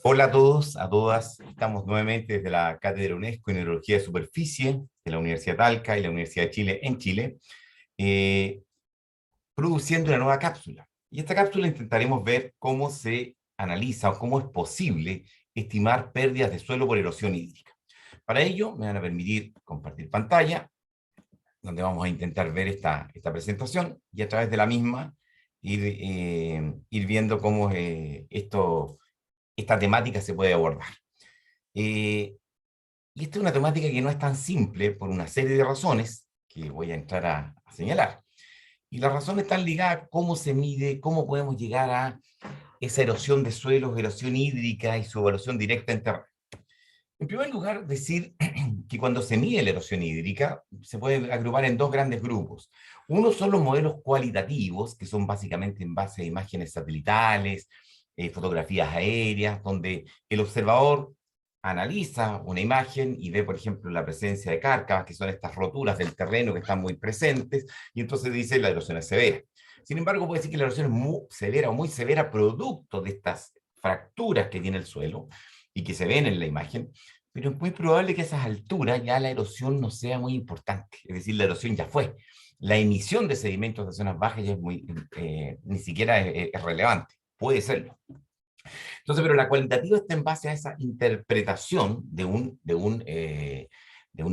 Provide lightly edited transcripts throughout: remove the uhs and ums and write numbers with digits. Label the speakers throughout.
Speaker 1: Hola a todos, a todas. Estamos nuevamente desde la Cátedra UNESCO en Hidrología de Superficie de la Universidad de Talca y la Universidad de Chile en Chile, eh, produciendo una nueva cápsula. Y esta cápsula intentaremos ver cómo se analiza o cómo es posible estimar pérdidas de suelo por erosión hídrica. Para ello, me van a permitir compartir pantalla, donde vamos a intentar ver esta presentación y a través de la misma ir viendo cómo esta temática se puede abordar. Eh, y esta es una temática que no es tan simple por una serie de razones que voy a entrar a señalar. Y las razones están ligadas a cómo se mide, cómo podemos llegar a esa erosión de suelos, erosión hídrica y su evaluación directa en terreno. En primer lugar, decir que cuando se mide la erosión hídrica se puede agrupar en dos grandes grupos. Uno son los modelos cualitativos, que son básicamente en base a imágenes satelitales, fotografías aéreas, donde el observador analiza una imagen y ve, por ejemplo, la presencia de cárcavas, que son estas roturas del terreno que están muy presentes, y entonces dice la erosión es severa. Sin embargo, puede decir que la erosión es muy severa o muy severa producto de estas fracturas que tiene el suelo y que se ven en la imagen, pero es muy probable que a esas alturas ya la erosión no sea muy importante, es decir, la erosión ya fue. La emisión de sedimentos de zonas bajas ya es ni siquiera es relevante, puede serlo. Entonces, pero la cualitativa está en base a esa interpretación de un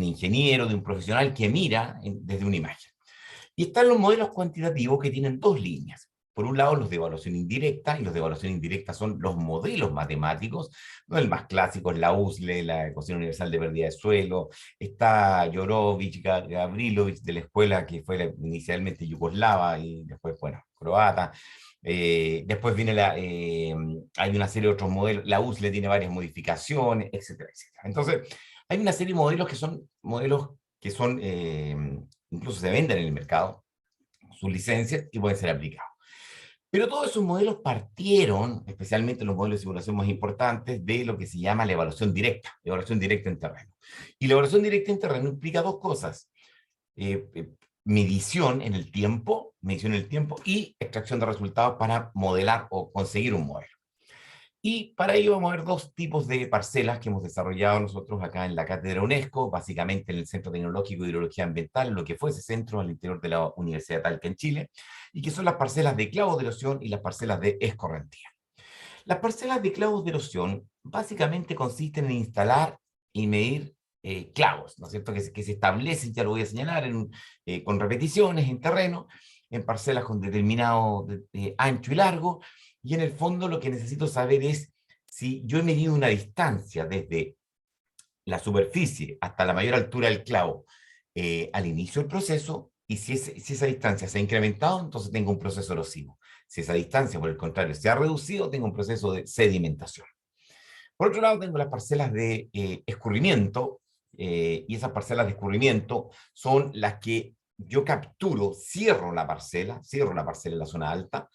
Speaker 1: ingeniero, de un profesional que mira desde una imagen. Y están los modelos cuantitativos que tienen dos líneas. Por un lado, los de evaluación indirecta, y los de evaluación indirecta son los modelos matemáticos, ¿no? El más clásico es la USLE, la Ecuación Universal de Pérdida de Suelo, está Jorovic, Gavrilovic, de la escuela que fue inicialmente yugoslava y después, bueno, croata. Después viene hay una serie de otros modelos, la USLE tiene varias modificaciones, etcétera, etcétera. Entonces, hay una serie de modelos que son incluso se venden en el mercado, sus licencias, y pueden ser aplicados. Pero todos esos modelos partieron, especialmente los modelos de simulación más importantes, de lo que se llama la evaluación directa en terreno. Y la evaluación directa en terreno implica dos cosas: eh, eh, medición en el tiempo y extracción de resultados para modelar o conseguir un modelo. Y para ello vamos a ver dos tipos de parcelas que hemos desarrollado nosotros acá en la Cátedra UNESCO, básicamente en el Centro Tecnológico de Hidrología Ambiental, lo que fue ese centro al interior de la Universidad de Talca en Chile, y que son las parcelas de clavos de erosión y las parcelas de escorrentía. Las parcelas de clavos de erosión básicamente consisten en instalar y medir clavos, ¿no es cierto? Que se establecen, ya lo voy a señalar, con repeticiones en terreno, en parcelas con determinado ancho y largo, y en el fondo lo que necesito saber es si yo he medido una distancia desde la superficie hasta la mayor altura del clavo al inicio del proceso, y si esa distancia se ha incrementado, entonces tengo un proceso erosivo. Si esa distancia, por el contrario, se ha reducido, tengo un proceso de sedimentación. Por otro lado, tengo las parcelas de escurrimiento, y esas parcelas de escurrimiento son las que yo capturo, cierro la parcela en la zona alta,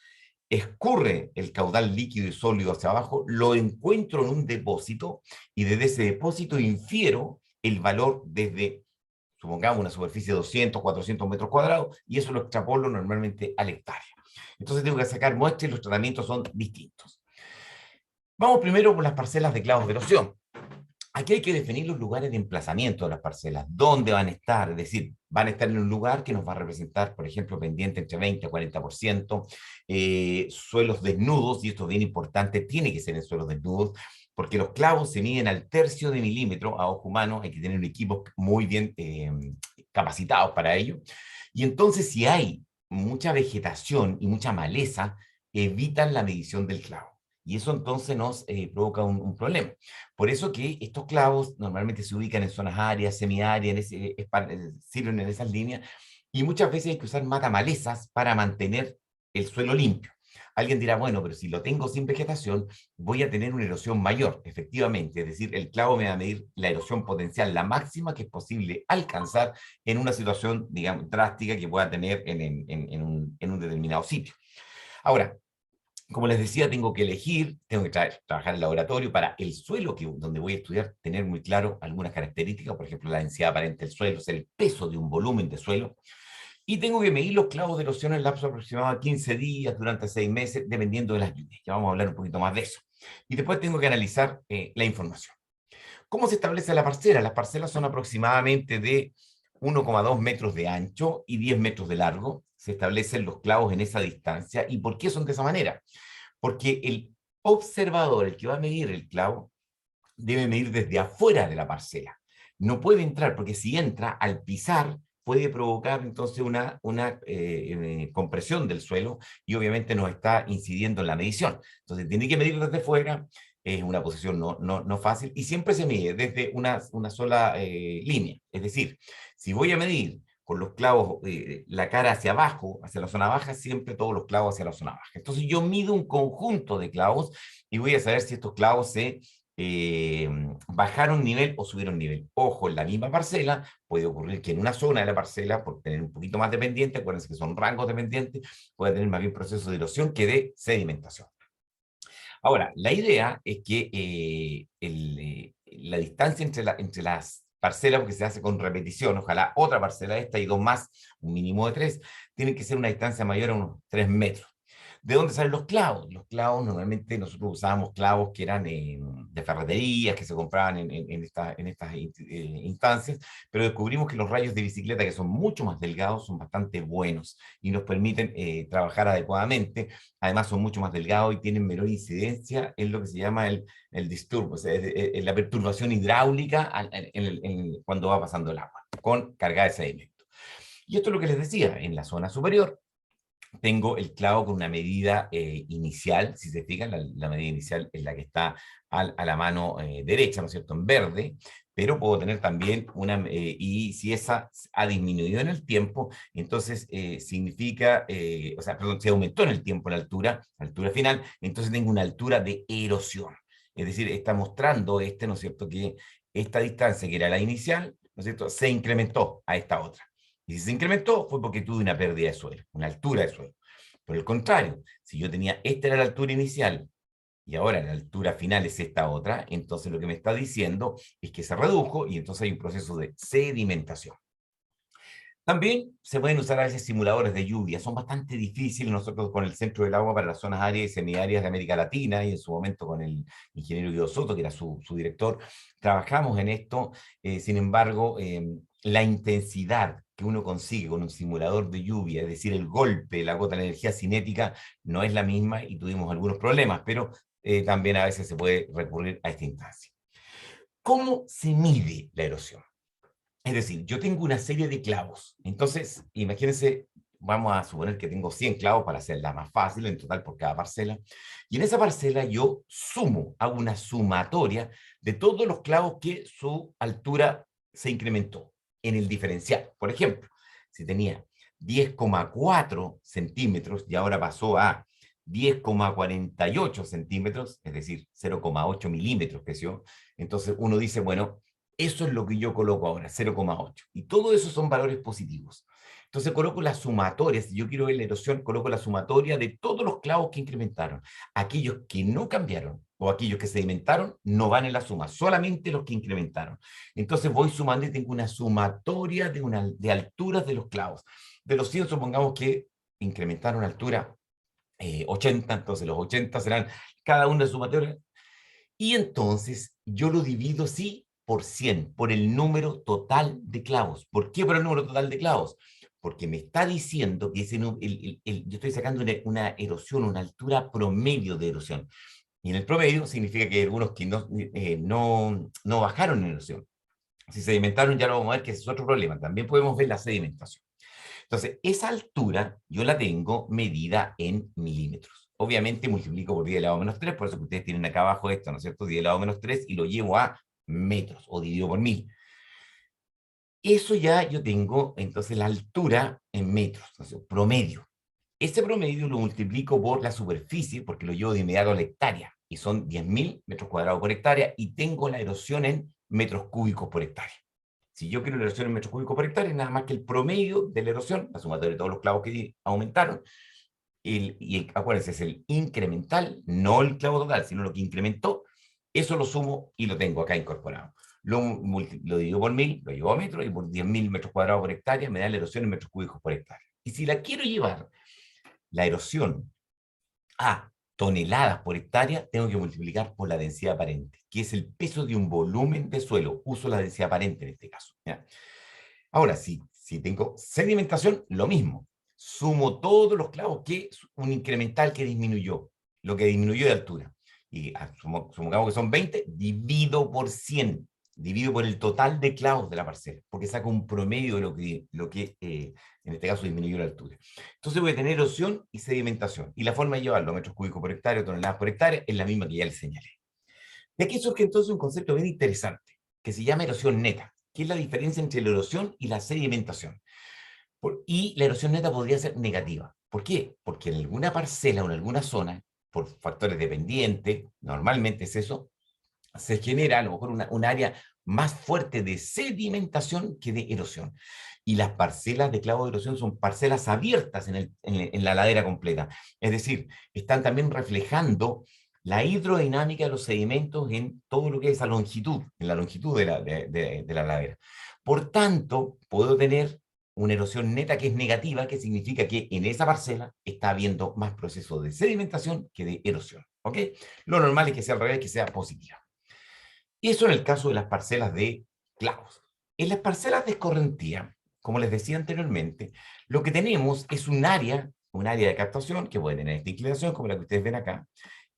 Speaker 1: escurre el caudal líquido y sólido hacia abajo, lo encuentro en un depósito y desde ese depósito infiero el valor desde, supongamos, una superficie de 200, 400 metros cuadrados, y eso lo extrapolo normalmente al hectárea. Entonces tengo que sacar muestras y los tratamientos son distintos. Vamos primero por las parcelas de clavos de erosión. Aquí hay que definir los lugares de emplazamiento de las parcelas, dónde van a estar, es decir, van a estar en un lugar que nos va a representar, por ejemplo, pendiente entre 20 a 40%, suelos desnudos, y esto es bien importante, tiene que ser en suelos desnudos, porque los clavos se miden al tercio de milímetro a ojo humano, hay que tener un equipo muy bien capacitados para ello, y entonces si hay mucha vegetación y mucha maleza, evitan la medición del clavo. Y eso entonces nos provoca un problema. Por eso que estos clavos normalmente se ubican en zonas áreas, semiáreas, sirven en esas líneas, y muchas veces hay que usar matamalezas para mantener el suelo limpio. Alguien dirá, bueno, pero si lo tengo sin vegetación, voy a tener una erosión mayor, efectivamente, es decir, el clavo me va a medir la erosión potencial, la máxima que es posible alcanzar en una situación, digamos, drástica que pueda tener en un determinado sitio. Ahora, como les decía, tengo que elegir, tengo que trabajar en el laboratorio para el suelo donde voy a estudiar, tener muy claro algunas características, por ejemplo, la densidad aparente del suelo, es el peso de un volumen de suelo, y tengo que medir los clavos de erosión en el lapso aproximado de 15 días, durante 6 meses, dependiendo de las lluvias. Ya vamos a hablar un poquito más de eso. Y después tengo que analizar la información. ¿Cómo se establece la parcela? Las parcelas son aproximadamente de 1,2 metros de ancho y 10 metros de largo. Se establecen los clavos en esa distancia. ¿Y por qué son de esa manera? Porque el observador, el que va a medir el clavo, debe medir desde afuera de la parcela. No puede entrar, porque si entra, al pisar, puede provocar entonces una compresión del suelo y obviamente nos está incidiendo en la medición. Entonces tiene que medir desde fuera, es una posición no fácil y siempre se mide desde una sola línea. Es decir, si voy a medir con los clavos, la cara hacia abajo, hacia la zona baja, siempre todos los clavos hacia la zona baja. Entonces yo mido un conjunto de clavos y voy a saber si estos clavos se bajaron nivel o subieron nivel. Ojo, en la misma parcela puede ocurrir que en una zona de la parcela, por tener un poquito más de pendiente, acuérdense que son rangos de pendiente, puede tener más bien proceso de erosión que de sedimentación. Ahora, la idea es que la distancia entre las parcelas, porque se hace con repetición, ojalá otra parcela esta y dos más, un mínimo de tres, tiene que ser una distancia mayor a unos 3 metros. ¿De dónde salen los clavos? Los clavos, normalmente nosotros usábamos clavos que eran de ferreterías, que se compraban en estas instancias, pero descubrimos que los rayos de bicicleta, que son mucho más delgados, son bastante buenos y nos permiten trabajar adecuadamente. Además, son mucho más delgados y tienen menor incidencia en lo que se llama el disturbo, o sea, la perturbación hidráulica cuando va pasando el agua, con carga de sedimento. Y esto es lo que les decía, en la zona superior tengo el clavo con una medida inicial, si se fijan, la medida inicial es la que está a la mano derecha, ¿no es cierto?, en verde, pero puedo tener también y si esa ha disminuido en el tiempo, entonces significa, o sea, perdón, se aumentó en el tiempo la altura final, entonces tengo una altura de erosión. Es decir, está mostrando ¿no es cierto?, que esta distancia, que era la inicial, ¿no es cierto?, se incrementó a esta otra. Y si se incrementó fue porque tuve una pérdida de suelo, una altura de suelo. Por el contrario, si yo tenía, esta era la altura inicial y ahora la altura final es esta otra, entonces lo que me está diciendo es que se redujo y entonces hay un proceso de sedimentación. También se pueden usar a veces simuladores de lluvia, son bastante difíciles. Nosotros con el Centro del Agua para las zonas áreas y semiáreas de América Latina y en su momento con el ingeniero Guido Soto, que era su director, trabajamos en esto. Sin embargo, la intensidad que uno consigue con un simulador de lluvia, es decir, el golpe, la gota, la energía cinética, no es la misma y tuvimos algunos problemas, pero también a veces se puede recurrir a esta instancia. ¿Cómo se mide la erosión? Es decir, yo tengo una serie de clavos. Entonces, imagínense, vamos a suponer que tengo 100 clavos para hacerla más fácil, en total por cada parcela. Y en esa parcela yo hago una sumatoria de todos los clavos que su altura se incrementó en el diferencial. Por ejemplo, si tenía 10,4 centímetros y ahora pasó a 10,48 centímetros, es decir, 0,8 milímetros, que yo, entonces uno dice, bueno, eso es lo que yo coloco ahora, 0,8. Y todo eso son valores positivos. Entonces coloco las sumatorias, si yo quiero ver la erosión, coloco la sumatoria de todos los clavos que incrementaron. Aquellos que no cambiaron o aquellos que sedimentaron no van en la suma, solamente los que incrementaron. Entonces voy sumando y tengo una sumatoria de alturas de los clavos. De los 100, supongamos que incrementaron altura 80, entonces los 80 serán cada una de sumatorias. Y entonces yo lo divido, sí, por 100, por el número total de clavos. ¿Por qué por el número total de clavos? Porque me está diciendo que yo estoy sacando una erosión, una altura promedio de erosión. Y en el promedio significa que hay algunos que no bajaron en erosión. Si sedimentaron ya lo vamos a ver, que ese es otro problema. También podemos ver la sedimentación. Entonces, esa altura yo la tengo medida en milímetros. Obviamente multiplico por 10 elevado a menos 3, por eso que ustedes tienen acá abajo esto, ¿no es cierto? 10 elevado a menos 3 y lo llevo a metros o divido por 1000. Eso ya yo tengo entonces la altura en metros, entonces, promedio. Ese promedio lo multiplico por la superficie, porque lo llevo de inmediato a la hectárea, y son 10.000 metros cuadrados por hectárea, y tengo la erosión en metros cúbicos por hectárea. Si yo quiero la erosión en metros cúbicos por hectárea, nada más que el promedio de la erosión, la sumatoria de todos los clavos que aumentaron, acuérdense, es el incremental, no el clavo total, sino lo que incrementó, eso lo sumo y lo tengo acá incorporado. Lo divido por 1000, lo llevo a metros, y por 10.000 metros cuadrados por hectárea me da la erosión en metros cúbicos por hectárea. Y si la quiero llevar, la erosión, a toneladas por hectárea, tengo que multiplicar por la densidad aparente, que es el peso de un volumen de suelo. Uso la densidad aparente en este caso, ¿ya? Ahora, si tengo sedimentación, lo mismo. Sumo todos los clavos, que es un incremental que disminuyó, lo que disminuyó de altura. Y supongamos que son 20, divido por el total de clavos de la parcela, porque saco un promedio de lo que en este caso disminuyó la altura. Entonces voy a tener erosión y sedimentación. Y la forma de llevarlo, metros cúbicos por hectárea, toneladas por hectárea, es la misma que ya les señalé. De aquí surge entonces un concepto bien interesante, que se llama erosión neta, que es la diferencia entre la erosión y la sedimentación. Y la erosión neta podría ser negativa. ¿Por qué? Porque en alguna parcela o en alguna zona, por factores dependientes, normalmente es eso, se genera a lo mejor un área más fuerte de sedimentación que de erosión. Y las parcelas de clavo de erosión son parcelas abiertas en la ladera completa. Es decir, están también reflejando la hidrodinámica de los sedimentos en todo lo que es esa longitud, en la longitud de la ladera. Por tanto, puedo tener una erosión neta que es negativa, que significa que en esa parcela está habiendo más proceso de sedimentación que de erosión. ¿Ok? Lo normal es que sea al revés, que sea positiva. Y eso en el caso de las parcelas de clavos. En las parcelas de escorrentía, como les decía anteriormente, lo que tenemos es un área de captación que puede tener esta inclinación, como la que ustedes ven acá,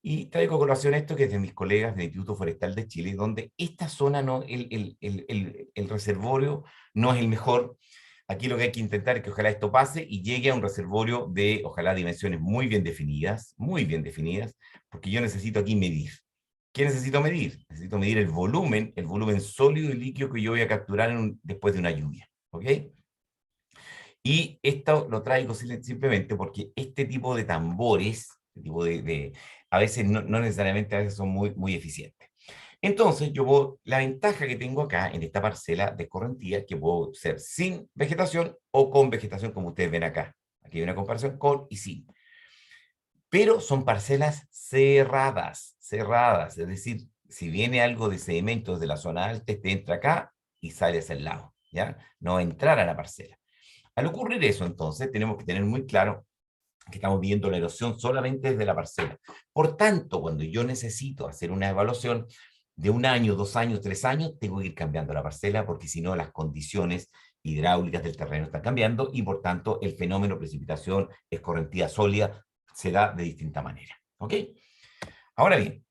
Speaker 1: y traigo a colación esto que es de mis colegas del Instituto Forestal de Chile, donde esta zona, el reservorio no es el mejor. Aquí lo que hay que intentar es que ojalá esto pase y llegue a un reservorio de, ojalá, dimensiones muy bien definidas, porque yo necesito aquí medir. ¿Qué necesito medir? Necesito medir el volumen sólido y líquido que yo voy a capturar después de una lluvia. ¿Ok? Y esto lo traigo simplemente porque este tipo de tambores, a veces no necesariamente a veces son muy eficientes. Entonces, la ventaja que tengo acá en esta parcela de escorrentía es que puedo ser sin vegetación o con vegetación, como ustedes ven acá. Aquí hay una comparación con y sin. Pero son parcelas cerradas, es decir, si viene algo de sedimentos de la zona alta, este entra acá y sale hacia el lado, ¿ya? No va a entrar a la parcela. Al ocurrir eso, entonces, tenemos que tener muy claro que estamos viendo la erosión solamente desde la parcela. Por tanto, cuando yo necesito hacer una evaluación de 1 año, 2 años, 3 años, tengo que ir cambiando la parcela porque si no las condiciones hidráulicas del terreno están cambiando y por tanto el fenómeno precipitación escorrentía sólida se da de distinta manera. ¿Ok? Ahora bien,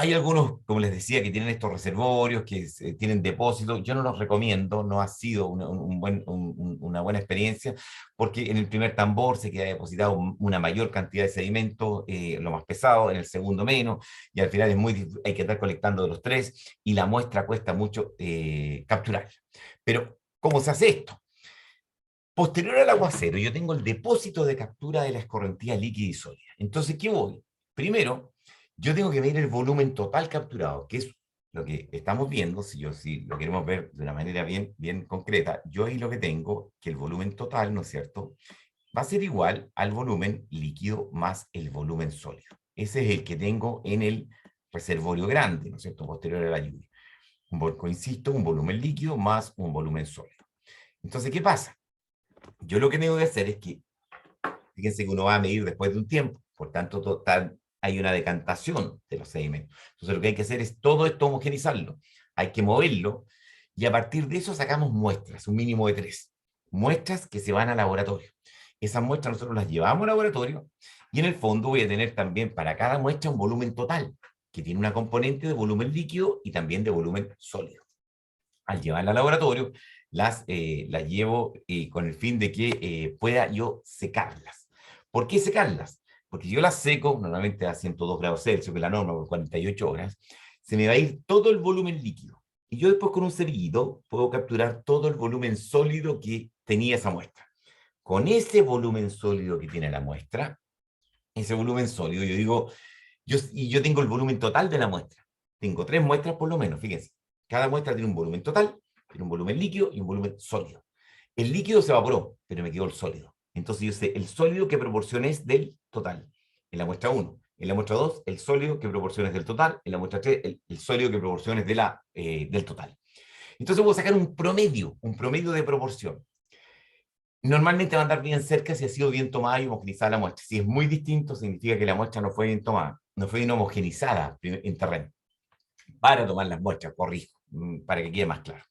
Speaker 1: hay algunos, como les decía, que tienen estos reservorios, que tienen depósitos. Yo no los recomiendo, no ha sido una buena experiencia, porque en el primer tambor se queda depositado una mayor cantidad de sedimento, lo más pesado, en el segundo menos, y al final hay que estar colectando de los tres, y la muestra cuesta mucho capturar. Pero, ¿cómo se hace esto? Posterior al aguacero, yo tengo el depósito de captura de la escorrentía líquida y sólida. Entonces, ¿qué voy? Primero, yo tengo que medir el volumen total capturado, que es lo que estamos viendo, si lo queremos ver de una manera bien concreta, yo ahí lo que tengo, que el volumen total, ¿no es cierto?, va a ser igual al volumen líquido más el volumen sólido. Ese es el que tengo en el reservorio grande, ¿no es cierto?, posterior a la lluvia. Insisto, un volumen líquido más un volumen sólido. Entonces, ¿qué pasa? Yo lo que tengo que hacer es que, fíjense que uno va a medir después de un tiempo, por tanto, hay una decantación de los sedimentos. Entonces, lo que hay que hacer es todo esto homogenizarlo, hay que moverlo, y a partir de eso sacamos muestras, un mínimo de 3. Muestras que se van al laboratorio. Esas muestras nosotros las llevamos al laboratorio, y en el fondo voy a tener también para cada muestra un volumen total, que tiene una componente de volumen líquido y también de volumen sólido. Al llevarla al laboratorio, las llevo con el fin de que pueda yo secarlas. ¿Por qué secarlas? Porque yo las seco normalmente a 102 grados Celsius, que es la norma, por 48 horas, se me va a ir todo el volumen líquido. Y yo después con un cepillito puedo capturar todo el volumen sólido que tenía esa muestra. Con ese volumen sólido que tiene la muestra, ese volumen sólido, yo tengo el volumen total de la muestra. Tengo 3 muestras por lo menos, fíjense. Cada muestra tiene un volumen total, tiene un volumen líquido y un volumen sólido. El líquido se evaporó, pero me quedó el sólido. Entonces yo sé el sólido que proporción es del total. En la muestra 1. En la muestra 2, el sólido que proporción es del total. En la muestra 3, el sólido que proporción es del total. Entonces voy a sacar un promedio de proporción. Normalmente va a andar bien cerca si ha sido bien tomada y homogenizada la muestra. Si es muy distinto, significa que la muestra no fue bien tomada, no fue bien homogenizada en terreno. Para tomar las muestras, corrijo, para que quede más claro.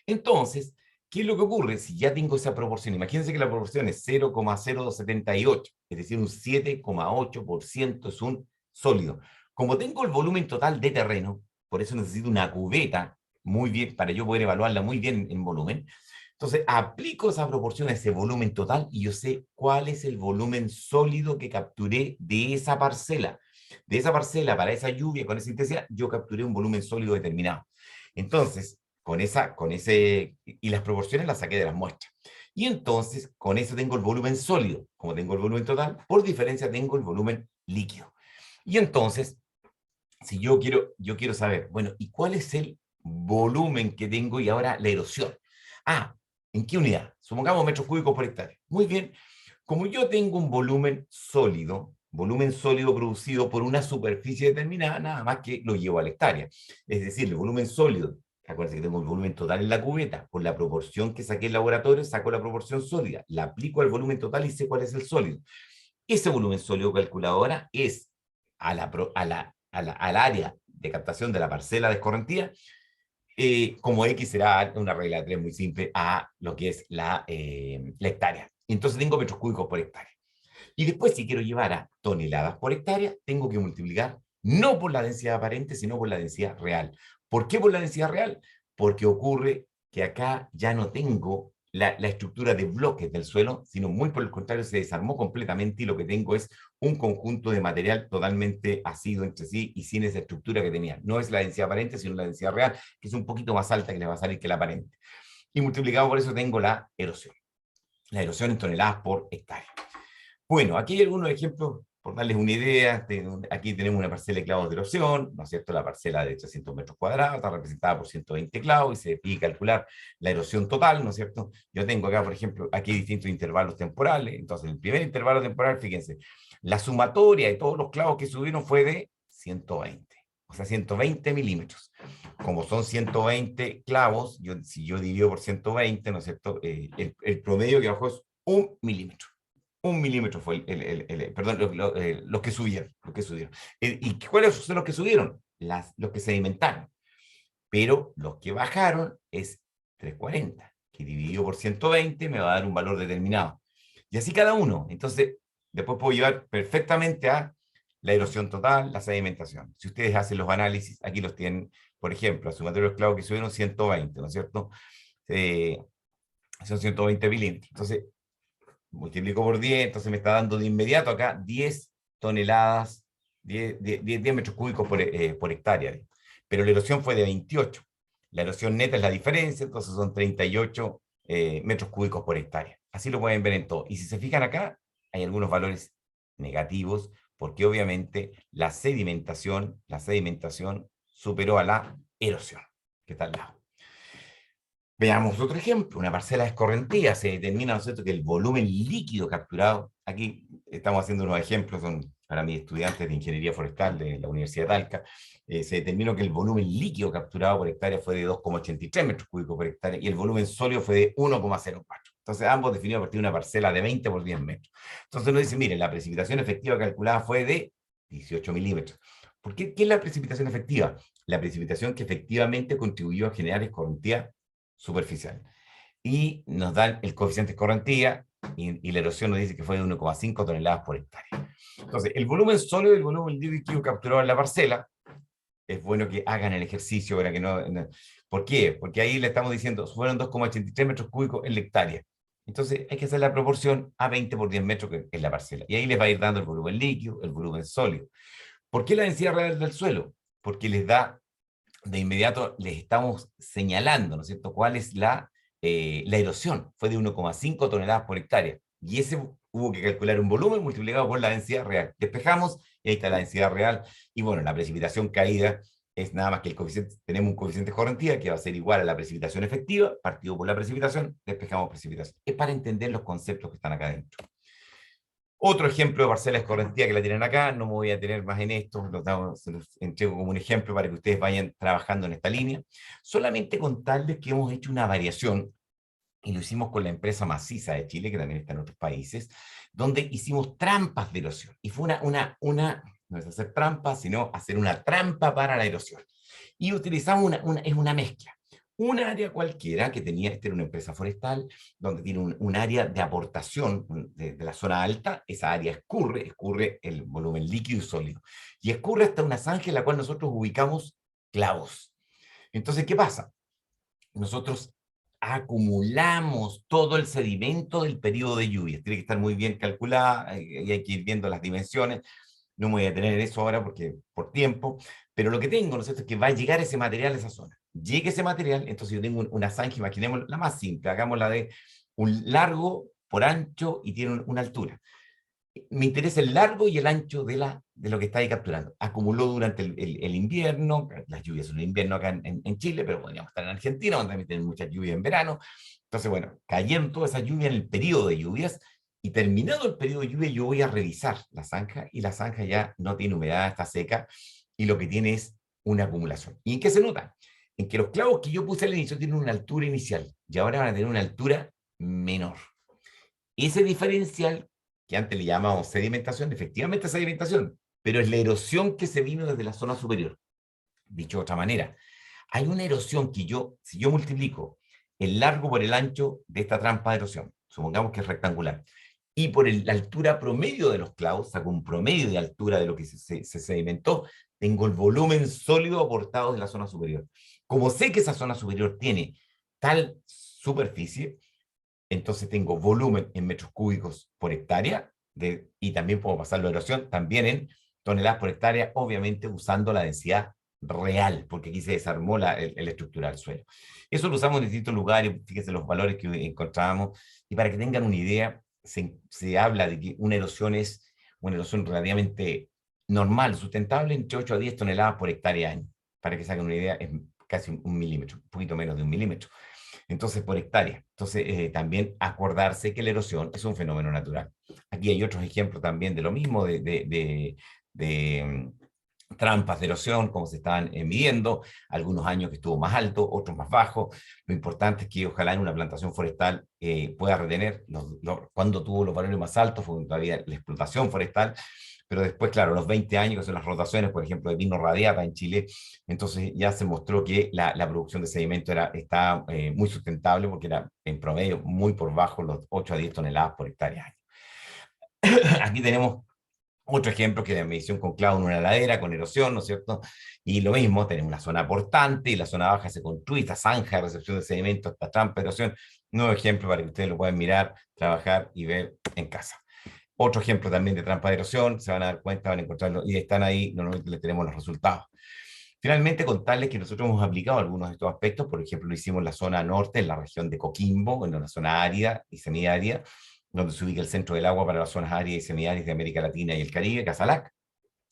Speaker 1: Entonces, ¿qué es lo que ocurre si ya tengo esa proporción? Imagínense que la proporción es 0,0278, es decir, un 7,8% es un sólido. Como tengo el volumen total de terreno, por eso necesito una cubeta muy bien, para yo poder evaluarla muy bien en volumen. Entonces, aplico esa proporción a ese volumen total y yo sé cuál es el volumen sólido que capturé de esa parcela. De esa parcela, para esa lluvia, con esa intensidad, yo capturé un volumen sólido determinado. Entonces, y las proporciones las saqué de las muestras. Y entonces, con eso tengo el volumen sólido. Como tengo el volumen total, por diferencia tengo el volumen líquido. Y entonces, si yo quiero saber, bueno, ¿y cuál es el volumen que tengo y ahora la erosión? Ah, ¿en qué unidad? Supongamos metros cúbicos por hectárea. Muy bien. Como yo tengo un volumen sólido producido por una superficie determinada, nada más que lo llevo a la hectárea. Es decir, el volumen sólido, acuérdense que tengo el volumen total en la cubeta, por la proporción que saqué en el laboratorio, saco la proporción sólida, la aplico al volumen total y sé cuál es el sólido. Ese volumen sólido calculado ahora es al área de captación de la parcela de escorrentía, como X será una regla de 3 muy simple a lo que es la hectárea. Entonces tengo metros cúbicos por hectárea. Y después, si quiero llevar a toneladas por hectárea, tengo que multiplicar no por la densidad aparente, sino por la densidad real. ¿Por qué por la densidad real? Porque ocurre que acá ya no tengo la estructura de bloques del suelo, sino muy por el contrario, se desarmó completamente y lo que tengo es un conjunto de material totalmente ácido entre sí y sin esa estructura que tenía. No es la densidad aparente, sino la densidad real, que es un poquito más alta que le va a salir que la aparente. Y multiplicado por eso tengo la erosión. La erosión en toneladas por hectárea. Bueno, aquí hay algunos ejemplos, por darles una idea. Aquí tenemos una parcela de clavos de erosión, ¿no es cierto? La parcela de 300 metros cuadrados está representada por 120 clavos y se pide calcular la erosión total, ¿no es cierto? Yo tengo acá, por ejemplo, aquí hay distintos intervalos temporales. Entonces, el primer intervalo temporal, fíjense, la sumatoria de todos los clavos que subieron fue de 120, o sea, 120 milímetros. Como son 120 clavos, si yo divido por 120, ¿no es cierto? El promedio que bajó es 1 milímetro. 1 milímetro fue perdón, los que subieron, los que subieron. ¿Y cuáles son los que subieron? Los que sedimentaron. Pero los que bajaron es 340, que dividido por 120 me va a dar un valor determinado. Y así cada uno. Entonces, después puedo llevar perfectamente a la erosión total, la sedimentación. Si ustedes hacen los análisis, aquí los tienen, por ejemplo, a su material esclavo que subieron 120, ¿no es cierto? Eh, Son 120 milímetros. Entonces, multiplico por 10, entonces me está dando de inmediato acá 10 toneladas, 10 metros cúbicos por hectárea. Pero la erosión fue de 28. La erosión neta es la diferencia, entonces son 38 metros cúbicos por hectárea. Así lo pueden ver en todo. Y si se fijan acá, hay algunos valores negativos, porque obviamente la sedimentación superó a la erosión, que está al lado. Veamos otro ejemplo, una parcela de escorrentía, se determina, ¿no es cierto?, que el volumen líquido capturado, aquí estamos haciendo unos ejemplos, son para mis estudiantes de ingeniería forestal de la Universidad de Talca, se determinó que el volumen líquido capturado por hectárea fue de 2,83 metros cúbicos por hectárea y el volumen sólido fue de 1,04. Entonces ambos definidos a partir de una parcela de 20 por 10 metros. Entonces uno dice, mire, la precipitación efectiva calculada fue de 18 milímetros. ¿Por qué? ¿Qué es la precipitación efectiva? La precipitación que efectivamente contribuyó a generar escorrentía superficial. Y nos dan el coeficiente de escorrentía y la erosión nos dice que fue de 1,5 toneladas por hectárea. Entonces, el volumen sólido y el volumen líquido capturado en la parcela, es bueno que hagan el ejercicio para que no. ¿Por qué? Porque ahí le estamos diciendo, fueron 2,83 metros cúbicos en la hectárea. Entonces, hay que hacer la proporción a 20 por 10 metros que es la parcela. Y ahí les va a ir dando el volumen líquido, el volumen sólido. ¿Por qué la densidad real del suelo? Porque les da de inmediato les estamos señalando, ¿no es cierto?, cuál es la erosión. Fue de 1,5 toneladas por hectárea. Y ese hubo que calcular un volumen multiplicado por la densidad real. Despejamos y ahí está la densidad real. Y bueno, la precipitación caída es nada más que el coeficiente, tenemos un coeficiente de escorrentía que va a ser igual a la precipitación efectiva, partido por la precipitación, despejamos precipitación. Es para entender los conceptos que están acá dentro. Otro ejemplo de parcela escorrentía que la tienen acá, no me voy a tener más en esto, se los entrego como un ejemplo para que ustedes vayan trabajando en esta línea. Solamente contarles que hemos hecho una variación y lo hicimos con la empresa Maciza de Chile, que también está en otros países, donde hicimos trampas de erosión. Y fue no es hacer trampas, sino hacer una trampa para la erosión. Y utilizamos es una mezcla. Un área cualquiera que tenía, esta era una empresa forestal, donde tiene un área de aportación de la zona alta, esa área escurre el volumen líquido y sólido. Y escurre hasta una zanja en la cual nosotros ubicamos clavos. Entonces, ¿qué pasa? Nosotros acumulamos todo el sedimento del periodo de lluvias. Tiene que estar muy bien calculada y hay que ir viendo las dimensiones. No me voy a detener en eso ahora porque por tiempo, pero lo que tengo, ¿no es cierto?, es que va a llegar ese material a esa zona. Llegue ese material, entonces yo tengo una zanja, imaginemos la más simple, hagámosla de un largo por ancho y tiene una altura. Me interesa el largo y el ancho de lo que está ahí capturando. Acumuló durante el invierno, las lluvias son en invierno acá en Chile, pero podríamos estar en Argentina, donde también tienen muchas lluvias en verano. Entonces, bueno, cayeron toda esa lluvia en el periodo de lluvias, y terminado el periodo de lluvia, yo voy a revisar la zanja, y la zanja ya no tiene humedad, está seca, y lo que tiene es una acumulación. ¿Y en qué se nota? En que los clavos que yo puse al inicio tienen una altura inicial, y ahora van a tener una altura menor. Ese diferencial, que antes le llamábamos sedimentación, efectivamente es sedimentación, pero es la erosión que se vino desde la zona superior. Dicho de otra manera, hay una erosión que si yo multiplico el largo por el ancho de esta trampa de erosión, supongamos que es rectangular, y por la altura promedio de los clavos, saco un promedio de altura de lo que se sedimentó, tengo el volumen sólido aportado de la zona superior. Como sé que esa zona superior tiene tal superficie, entonces tengo volumen en metros cúbicos por hectárea, y también puedo pasar la erosión también en toneladas por hectárea, obviamente usando la densidad real, porque aquí se desarmó el estructural del suelo. Eso lo usamos en distintos lugares, fíjense los valores que encontrábamos, y para que tengan una idea, se habla de que una erosión es una erosión relativamente normal, sustentable, entre 8 a 10 toneladas por hectárea año. Para que se hagan una idea, es casi un milímetro, un poquito menos de un milímetro. Entonces, por hectárea. Entonces, también acordarse que la erosión es un fenómeno natural. Aquí hay otros ejemplos también de lo mismo, de trampas de erosión, como se estaban midiendo, algunos años que estuvo más alto, otros más bajo. Lo importante es que ojalá en una plantación forestal pueda retener, cuando tuvo los valores más altos fue todavía la explotación forestal, pero después, claro, los 20 años, que son las rotaciones, por ejemplo, de pino radiata en Chile, entonces ya se mostró que la producción de sedimento está muy sustentable, porque era en promedio muy por bajo los 8 a 10 toneladas por hectárea. Aquí tenemos otro ejemplo, que es la medición con clavo en una ladera, con erosión, ¿no es cierto? Y lo mismo, tenemos una zona portante, y la zona baja se construye, esta zanja de recepción de sedimentos, esta trampa de erosión. Nuevo ejemplo para que ustedes lo puedan mirar, trabajar y ver en casa. Otro ejemplo también de trampa de erosión, se van a dar cuenta, van a encontrarlo, y están ahí, normalmente le tenemos los resultados. Finalmente, contarles que nosotros hemos aplicado algunos de estos aspectos. Por ejemplo, lo hicimos en la zona norte, en la región de Coquimbo, en una zona árida y semiárida, donde se ubica el centro del agua para las zonas áridas y semiáridas de América Latina y el Caribe, Casalac.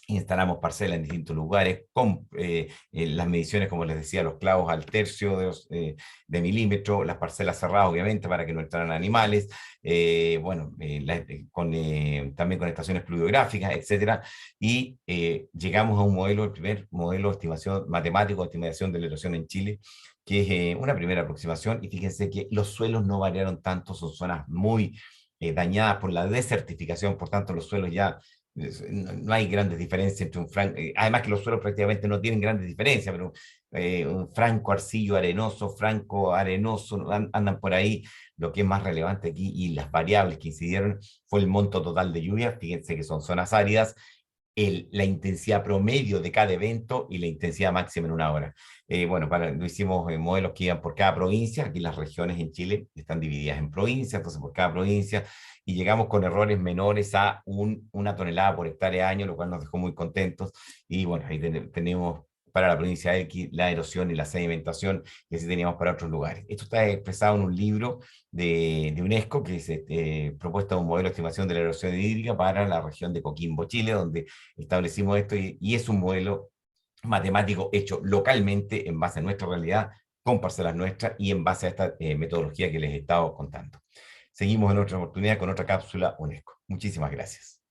Speaker 1: Instalamos parcelas en distintos lugares con las mediciones, como les decía, los clavos al tercio de milímetro, las parcelas cerradas, obviamente, para que no entraran animales, bueno, también con estaciones pluviográficas, etcétera, y llegamos a un modelo, el primer modelo de estimación matemático de estimación de la erosión en Chile, que es una primera aproximación, y fíjense que los suelos no variaron tanto, son zonas muy dañadas por la desertificación, por tanto los suelos ya no hay grandes diferencias entre además que los suelos prácticamente no tienen grandes diferencias, pero un franco arcillo arenoso, franco arenoso, andan por ahí. Lo que es más relevante aquí, y las variables que incidieron, fue el monto total de lluvia. Fíjense que son zonas áridas, la intensidad promedio de cada evento y la intensidad máxima en una hora. Bueno, lo hicimos en modelos que iban por cada provincia. Aquí las regiones en Chile están divididas en provincias, entonces por cada provincia, y llegamos con errores menores a una tonelada por hectárea año, lo cual nos dejó muy contentos. Y bueno, ahí tenemos para la provincia X la erosión y la sedimentación, y así teníamos para otros lugares. Esto está expresado en un libro de UNESCO, que es propuesta de un modelo de estimación de la erosión hídrica para la región de Coquimbo, Chile, donde establecimos esto, y es un modelo matemático hecho localmente en base a nuestra realidad, con parcelas nuestras y en base a esta metodología que les he estado contando. Seguimos en otra oportunidad con otra cápsula UNESCO. Muchísimas gracias.